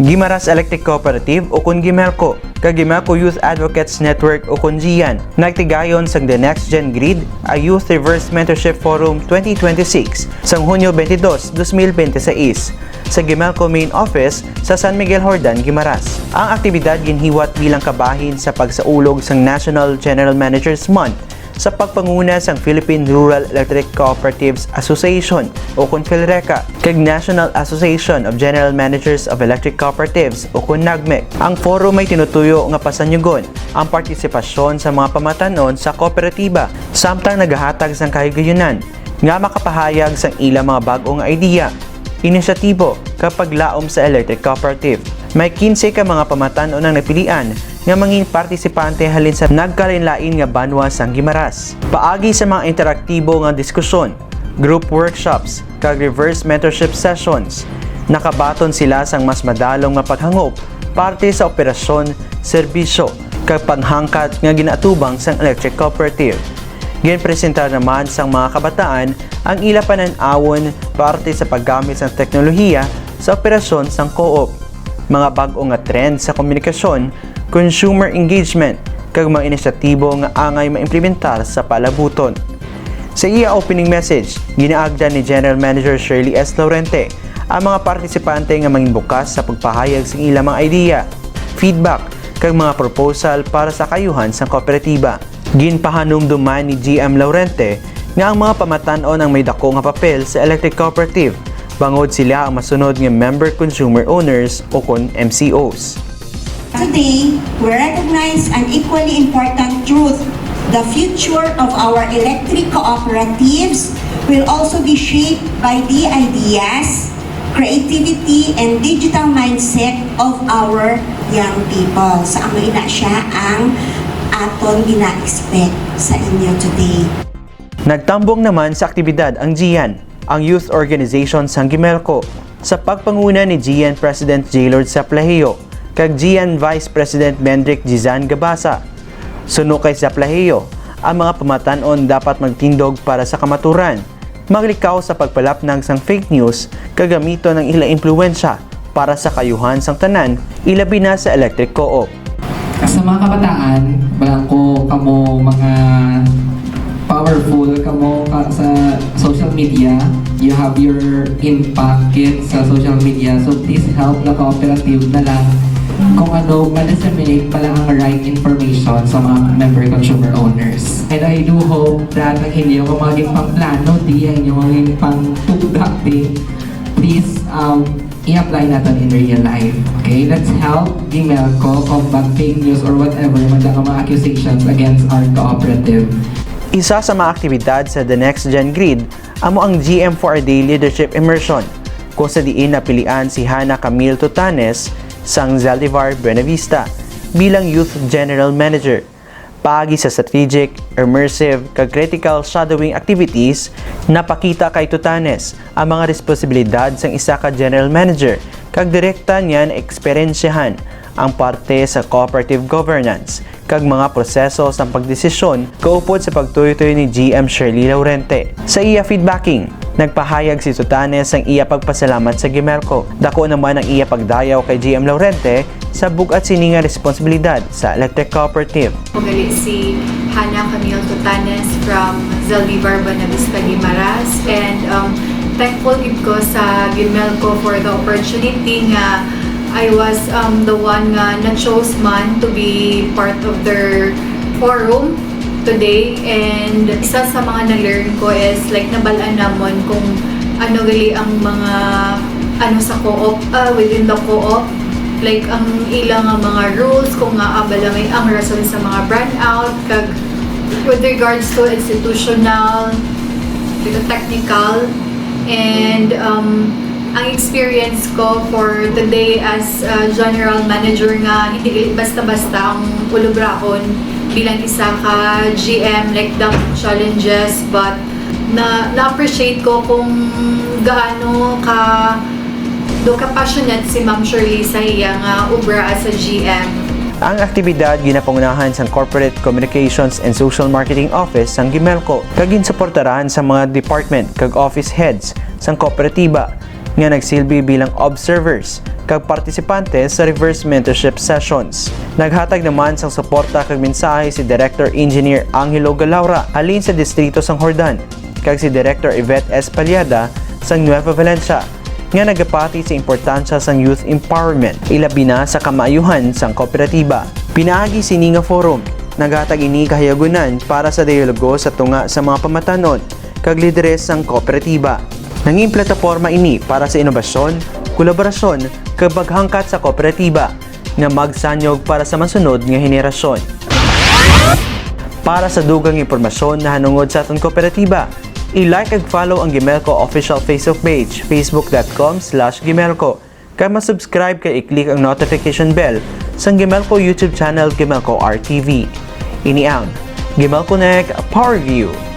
Guimaras Electric Cooperative o kun Gimelco, kag Gimelco Youth Advocates Network o kun GIAN, nagtigayon sang The Next Gen Grid a Youth Reverse Mentorship Forum 2026 sang Hunyo 22, 2026 sa Gimelco Main Office sa San Miguel Hordan, Guimaras. Ang aktibidad ginhiwat bilang kabahin sa pagsaulog sang National General Managers Month sa pagpanguna sang Philippine Rural Electric Cooperatives Association o kun PhilReCA kag National Association of General Managers of Electric Cooperatives o kun NAGMEC. Ang forum ay tinutuyo nga pasanyugon ang partisipasyon sa mga pamatanon sa kooperatiba samtang nagahatag sang kahigayunan nga makapahayag sang ilang mga bag-ong idea, inisyatibo kapag laom sa electric cooperative. May 15 ka mga pamatanon ang napilian nga manging partisipante halin sa nagkalain-lain nga banwa sang Guimaras. Paagi sa mga interaktibo nga diskusyon, group workshops, kag reverse mentorship sessions, nakabaton sila sang mas madalong nga paghangop parte sa operasyon, serbisyo, kag paghangkat nga ginaatubang sang electric cooperative. Ginpresentar naman sang mga kabataan ang ila panan-awon parte sa paggamit sang teknolohiya sa operasyon sang co-op, mga bag-o nga trend sa komunikasyon, consumer engagement, kag mga inisyatibo nga angay maimplementar sa palabuton. Sa iya opening message, ginaagdan ni General Manager Shirley S. Laurente ang mga partisipante nga manging bukas sa pagpahayag sa ilang mga idea, feedback, kag mga proposal para sa kayuhan sa kooperatiba. Ginpahanumduman ni GM Laurente nga ang mga pamatanon ang may dako nga papel sa electric cooperative, bangod sila ang masunod nga member consumer owners o kun MCOs. Today, we recognize an equally important truth. The future of our electric cooperatives will also be shaped by the ideas, creativity, and digital mindset of our young people. Sa amoy na siya ang aton gina-expect sa inyo today. Nagtambong naman sa aktibidad ang GIAN, ang youth organization sang Gimelco, sa pagpanguna ni GIAN President J. Lord Saplahio, kag GIAN Vice President Mendrick Gizan Gabasa. Suno kay Saplahio, ang mga pamatanon dapat magtindog para sa kamaturan, maglikaw sa pagpalapnag sang fake news, kagamito ng ilang impluwensya para sa kayuhan sang tanan, ilabi na sa electric co-op. Sa mga kabataan, balangko kamo mga powerful kamo sa social media, you have your impact sa social media, so please help the cooperative na lang kung ano, ma-disseminate pala ang right information sa mga member consumer owners. And I do hope that hindi yung maging pang-plano, di yung maging pang-tugdakting, please i-apply natin in real life. Okay, let's help Gimelco combat fake news or whatever mga accusations against our cooperative. Isa sa mga aktibidad sa The Next Gen Grid, amo ang GM for a Day Leadership Immersion, kung sa diin napilian si Hannah Camille Tutanes sang Zaldivar Buenavista bilang Youth General Manager. Paagi sa strategic, immersive, kag critical shadowing activities, napakita kay Tutanes ang mga responsibilidad sang isa ka General Manager kag direkta niyan eksperyensyahan ang parte sa cooperative governance kag mga proseso sa pagdesisyon kaupod sa pagtuyoy ni GM Shirley Laurente. Sa iya feedbacking, nagpahayag si Tutanes ang iya pagpasalamat sa Gimelco. Dako naman ang iya pagdayaw kay GM Laurente sa bugat sininga responsibilidad sa electric cooperative. Pugali si Hannah Camille Tutanes from Zaldivar Buenavista, Guimaras, and thankful gid ko sa Gimelco for the opportunity nga I was the one nga na-chose man to be part of their forum today, and isa sa mga na-learn ko is like nabalaan namon kung ano gali ang mga ano sa co-op, within the co-op, like ang ilang mga rules kung nga abala may ang rason sa mga brand out kag with regards to institutional, technical, and ang experience ko for the day as general manager nga hindi basta-basta ang ulubrahon bilang isa ka GM, like the challenges, but na-appreciate ko kung gaano ka passionate si Ma'am Shirley sa iya nga ubra as a GM. Ang aktibidad ginapangunahan sa Corporate Communications and Social Marketing Office sang Gimelco kag ginsuportaran sa mga department kag office heads sang kooperatiba nga nagsilbi bilang observers kag partisipante sa reverse mentorship sessions. Naghatag naman sang suporta kag mensahe si Director Engineer Angelo Galaura halin sa distrito sang Hordan kag si Director Yvette Espaliada sang Nueva Valencia nga nagapati sa importansya sang youth empowerment ilabi na sa kamaayuhan sang kooperatiba. Pinaagi sini nga forum naghatag ini kahayagunan para sa dialogo sa tunga sa mga pamatanon kag lideres sang kooperatiba. Nanging plataporma ini para sa inobasyon, kolaborasyon kag paghangkat sa kooperatiba nga magsanyog para sa masunod nga henerasyon. Para sa dugang impormasyon na hanungod sa atong kooperatiba, i-like ag follow ang Gimelco official Facebook page, facebook.com/Gimelco. Kaya masubscribe kay i-click ang notification bell sa Gimelco YouTube channel Gimelco RTV. Ini ang Gimelco Power View.